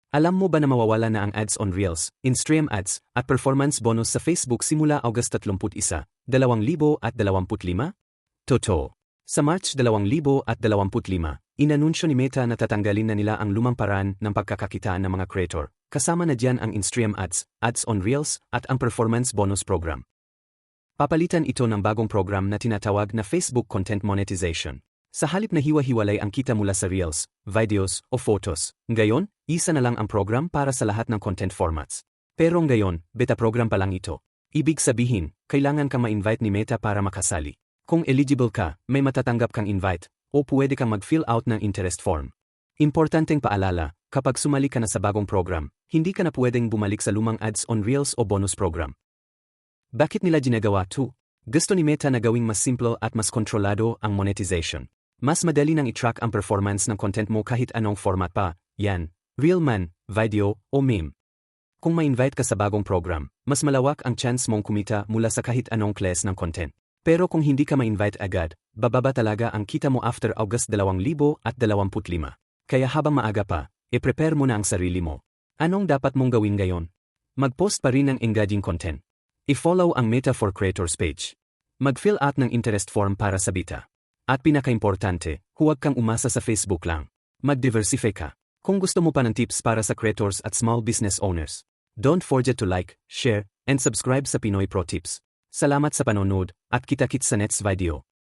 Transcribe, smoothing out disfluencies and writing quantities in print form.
Alam mo ba na mawawala na ang ads on Reels, in-stream ads, at performance bonus sa Facebook simula August 31, 2025? Totoo. Sa March 2025, inanunsyo ni Meta na tatanggalin na nila ang lumang paraan ng pagkakakitaan ng mga creator, kasama na diyan ang in-stream ads, ads on Reels, at ang performance bonus program. Papalitan ito ng bagong program na tinatawag na Facebook Content Monetization. Sa halip na hiwa-hiwalay ang kita mula sa Reels, videos, o photos, ngayon, isa na lang ang program para sa lahat ng content formats. Pero ngayon, beta program pa lang ito. Ibig sabihin, kailangan kang ma-invite ni Meta para makasali. Kung eligible ka, may matatanggap kang invite, o pwede kang mag-fill out ng interest form. Importanteng paalala, kapag sumali ka na sa bagong program, hindi ka na pwedeng bumalik sa lumang ads on Reels o bonus program. Bakit nila ginagawa to? Gusto ni Meta na gawing mas simple at mas kontrolado ang monetization. Mas madali nang i-track ang performance ng content mo kahit anong format pa, yan, reel man, video, o meme. Kung ma-invite ka sa bagong program, mas malawak ang chance mong kumita mula sa kahit anong class ng content. Pero kung hindi ka ma-invite agad, bababa talaga ang kita mo after August 2025. Kaya habang maaga pa, i-prepare mo na ang sarili mo. Anong dapat mong gawin ngayon? Mag-post pa rin ng engaging content. I-follow ang Meta for Creators page. Mag-fill out ng interest form para sa beta. At pinaka-importante, huwag kang umasa sa Facebook lang. Mag-diversify ka. Kung gusto mo pa ng tips para sa creators at small business owners, don't forget to like, share, and subscribe sa Pinoy Pro Tips. Salamat sa panonood, at kita-kits sa next video.